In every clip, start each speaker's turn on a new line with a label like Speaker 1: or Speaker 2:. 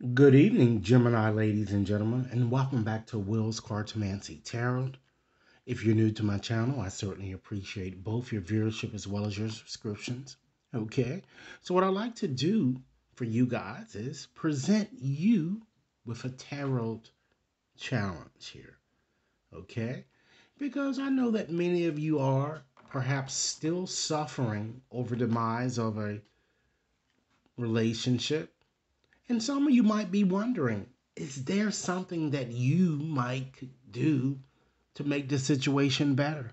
Speaker 1: Good evening, Gemini ladies and gentlemen, and welcome back to Will's Cartomancy Tarot. If you're new to my channel, I certainly appreciate both your viewership as well as your subscriptions. Okay, so what I like to do for you guys is present you with a tarot challenge here. Okay, because I know that many of you are perhaps still suffering over demise of a relationship. And some of you might be wondering, is there something that you might do to make the situation better?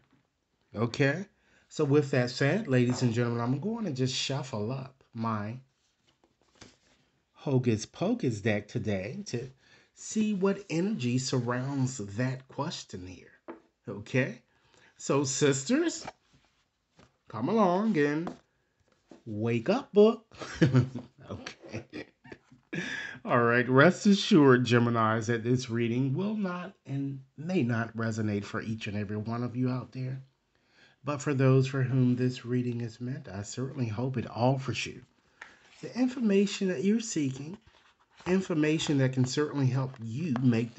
Speaker 1: Okay. So with that said, ladies and gentlemen, I'm going to just shuffle up my Hocus Pocus deck today to see what energy surrounds that question here. Okay. So sisters, come along and wake up, book. Okay. All right, rest assured, Geminis, that this reading will not and may not resonate for each and every one of you out there. But for those for whom this reading is meant, I certainly hope it offers you the information that you're seeking, information that can certainly help you make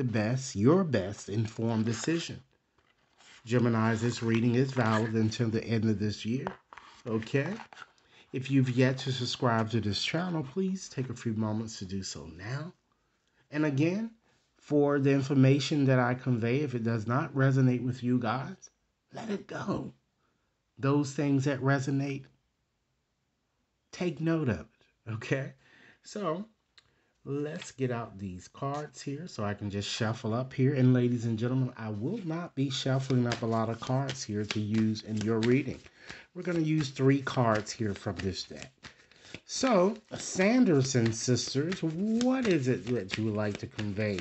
Speaker 1: your best informed decision. Geminis, this reading is valid until the end of this year. Okay? If you've yet to subscribe to this channel, please take a few moments to do so now. And again, for the information that I convey, if it does not resonate with you guys, let it go. Those things that resonate, take note of it. Okay? So let's get out these cards here so I can just shuffle up here. And ladies and gentlemen, I will not be shuffling up a lot of cards here to use in your reading. We're going to use 3 cards here from this deck. So, Sanderson sisters, what is it that you would like to convey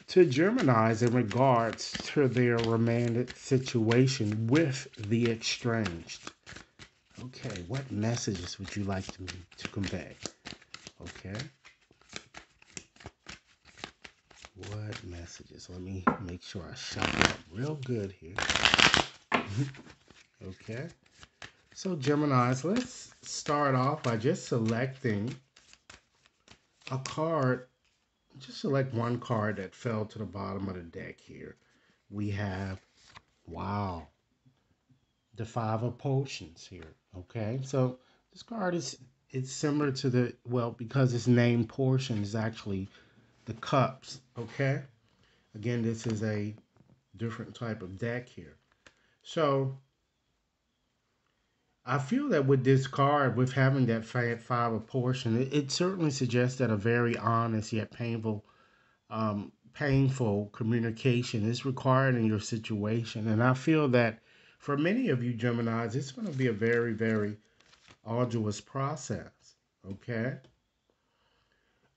Speaker 1: to Geminis in regards to their romantic situation with the estranged? Okay, what messages would you like to convey? Okay. What messages? Let me make sure I shuffle up real good here. Okay. So, Geminis, let's start off by just selecting a card. Just select one card that fell to the bottom of the deck here. We have, wow, the 5 of Potions here. Okay, so this card it's similar to the, well, because it's named Portions, actually the cups. Okay, again, this is a different type of deck here. So I feel that with this card, with having that 5 of Portion, it certainly suggests that a very honest yet painful communication is required in your situation. And I feel that for many of you Geminis, it's going to be a very, very arduous process. Okay.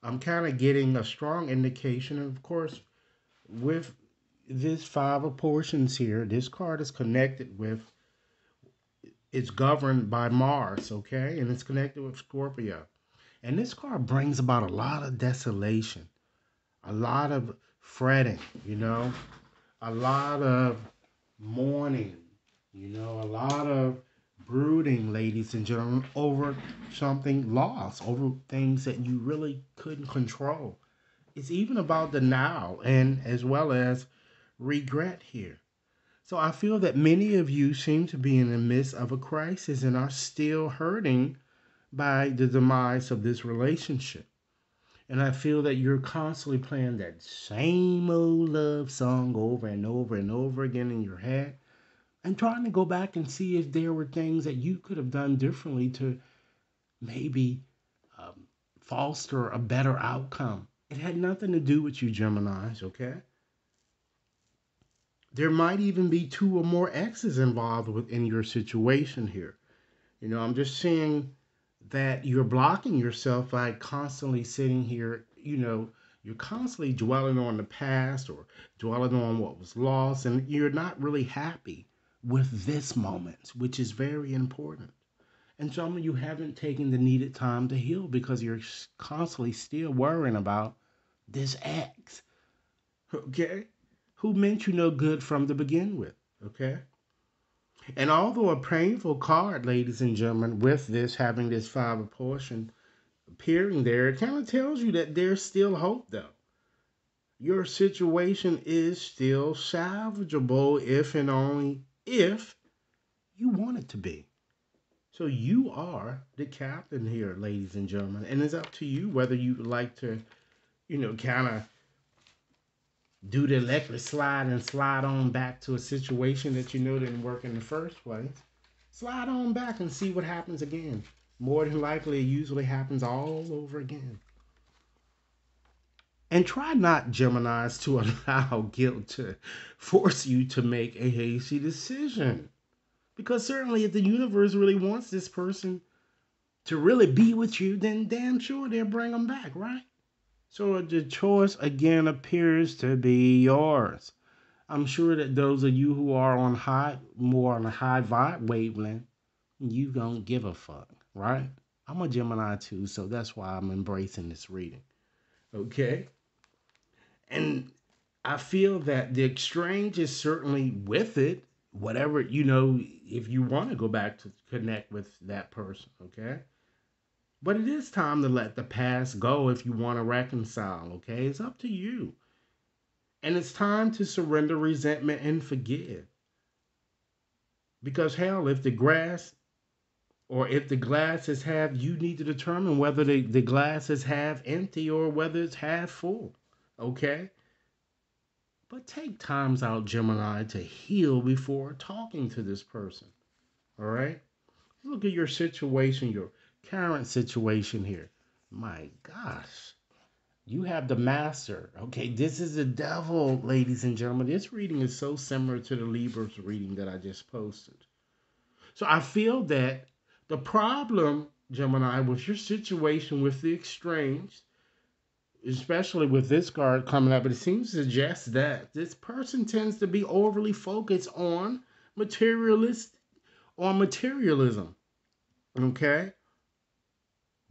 Speaker 1: I'm kind of getting a strong indication. And of course, with this 5 of Portions here, this card is connected with, it's governed by Mars. Okay. And it's connected with Scorpio. And this card brings about a lot of desolation, a lot of fretting, a lot of mourning, a lot of brooding, ladies and gentlemen, over something lost, over things that you really couldn't control. It's even about the now and as well as regret here. So I feel that many of you seem to be in the midst of a crisis and are still hurting by the demise of this relationship. And I feel that you're constantly playing that same old love song over and over and over again in your head and trying to go back and see if there were things that you could have done differently to maybe foster a better outcome. It had nothing to do with you, Geminis, okay? There might even be 2 or more exes involved in your situation here. I'm just seeing that you're blocking yourself by constantly sitting here, you're constantly dwelling on the past or dwelling on what was lost, and you're not really happy with this moment, which is very important. And some of you haven't taken the needed time to heal because you're constantly still worrying about this ex, okay? Who meant you no good from the begin with, okay? And although a painful card, ladies and gentlemen, with this having this 5 of appearing there, it kind of tells you that there's still hope, though. Your situation is still salvageable if and only if you want it to be. So you are the captain here, ladies and gentlemen, and it's up to you whether you like to, kind of do the electric slide and slide on back to a situation that you know didn't work in the first place. Slide on back and see what happens again. More than likely, it usually happens all over again. And try not, Geminis, to allow guilt to force you to make a hasty decision. Because certainly, if the universe really wants this person to really be with you, then damn sure they'll bring them back, right? So the choice again appears to be yours. I'm sure that those of you who are more on a high vibe wavelength, you don't give a fuck, right? I'm a Gemini too, so that's why I'm embracing this reading. Okay? And I feel that the exchange is certainly with it, whatever, if you want to go back to connect with that person, okay? But it is time to let the past go if you want to reconcile, okay? It's up to you. And it's time to surrender resentment and forgive. Because hell, if the glass is half, you need to determine whether the glass is half empty or whether it's half full. Okay? But take times out, Gemini, to heal before talking to this person. All right? Look at your situation, your current situation here. My gosh. You have the master. Okay, this is the devil, ladies and gentlemen. This reading is so similar to the Libra's reading that I just posted. So I feel that the problem, Gemini, with your situation with the exchange, especially with this card coming up, it seems to suggest that this person tends to be overly focused on materialism. Okay?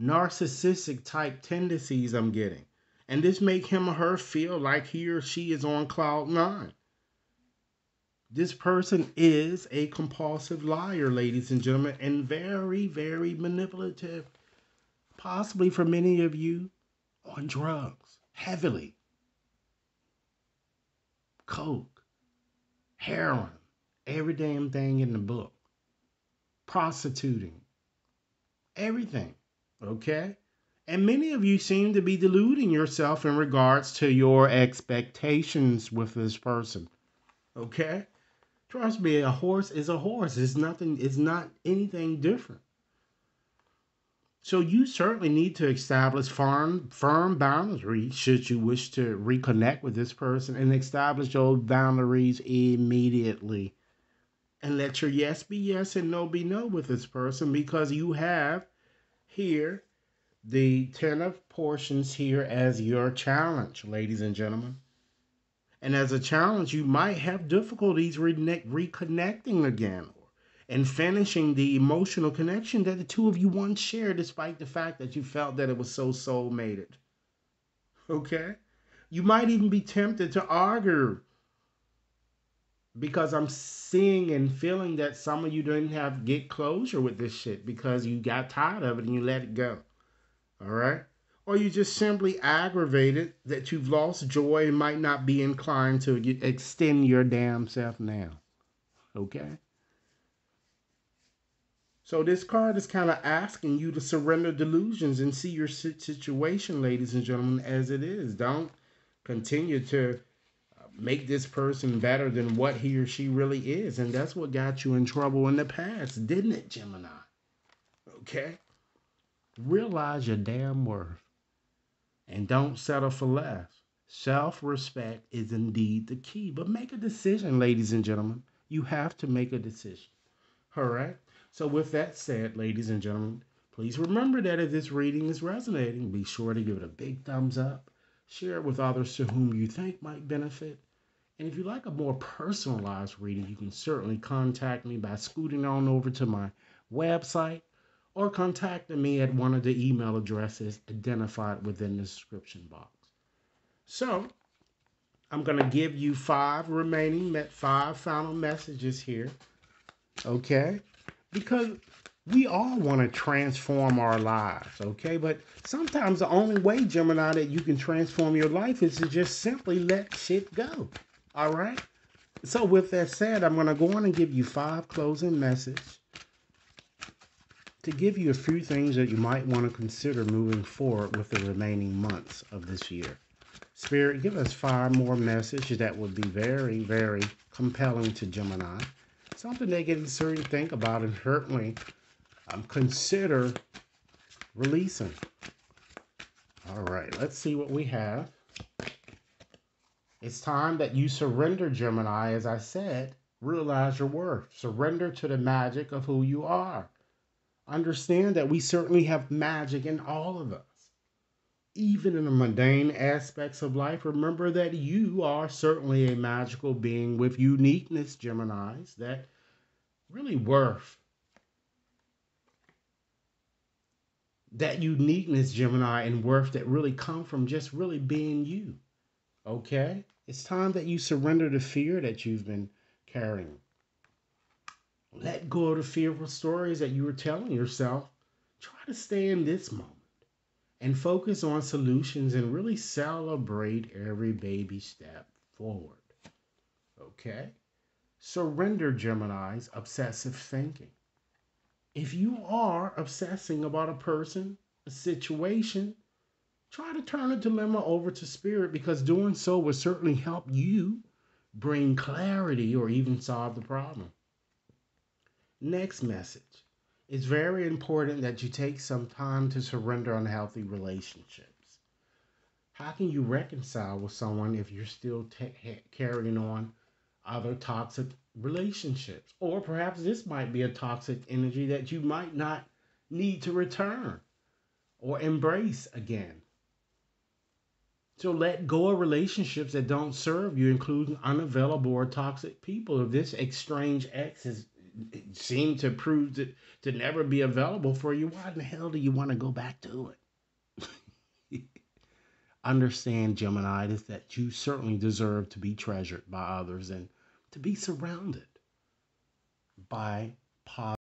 Speaker 1: Narcissistic type tendencies I'm getting. And this make him or her feel like he or she is on cloud nine. This person is a compulsive liar, ladies and gentlemen, and very, very manipulative. Possibly for many of you, on drugs, heavily. Coke, heroin, every damn thing in the book. Prostituting, everything. Okay? And many of you seem to be deluding yourself in regards to your expectations with this person. Okay? Trust me, a horse is a horse. It's not anything different. So you certainly need to establish firm boundaries should you wish to reconnect with this person, and establish those boundaries immediately. And let your yes be yes and no be no with this person, because you have here the 10 of portions here as your challenge, ladies and gentlemen. And as a challenge, you might have difficulties reconnecting again and finishing the emotional connection that the two of you once shared, despite the fact that you felt that it was so soul-mated. Okay? You might even be tempted to argue, because I'm seeing and feeling that some of you didn't have get closure with this shit because you got tired of it and you let it go. All right? Or you just simply aggravated that you've lost joy and might not be inclined to extend your damn self now. Okay? So this card is kind of asking you to surrender delusions and see your situation, ladies and gentlemen, as it is. Don't continue to make this person better than what he or she really is. And that's what got you in trouble in the past, didn't it, Gemini? Okay? Realize your damn worth. And don't settle for less. Self-respect is indeed the key. But make a decision, ladies and gentlemen. You have to make a decision. All right? So with that said, ladies and gentlemen, please remember that if this reading is resonating, be sure to give it a big thumbs up. Share it with others to whom you think might benefit. And if you like a more personalized reading, you can certainly contact me by scooting on over to my website, or contacting me at one of the email addresses identified within the description box. So, I'm going to give you five final messages here. Okay? Because We all want to transform our lives, okay? But sometimes the only way, Gemini, that you can transform your life is to just simply let shit go. All right? So with that said, I'm going to go on and give you 5 closing messages to give you a few things that you might want to consider moving forward with the remaining months of this year. Spirit, give us 5 more messages that would be very, very compelling to Gemini. Something they can certainly think about and certainly consider releasing. All right, let's see what we have. It's time that you surrender, Gemini. As I said, realize your worth. Surrender to the magic of who you are. Understand that we certainly have magic in all of us. Even in the mundane aspects of life, remember that you are certainly a magical being with uniqueness, Geminis, that really worth. That uniqueness, Gemini, and worth that really come from just really being you. Okay? It's time that you surrender the fear that you've been carrying. Let go of the fearful stories that you were telling yourself. Try to stay in this moment and focus on solutions and really celebrate every baby step forward. Okay? Surrender, Gemini's obsessive thinking. If you are obsessing about a person, a situation, try to turn the dilemma over to spirit, because doing so will certainly help you bring clarity or even solve the problem. Next message. It's very important that you take some time to surrender unhealthy relationships. How can you reconcile with someone if you're still carrying on other toxic relationships? Or perhaps this might be a toxic energy that you might not need to return or embrace again. So let go of relationships that don't serve you, including unavailable or toxic people. If this estranged ex has seemed to prove to never be available for you, why in the hell do you want to go back to it? Understand, Gemini, is that you certainly deserve to be treasured by others and to be surrounded by positive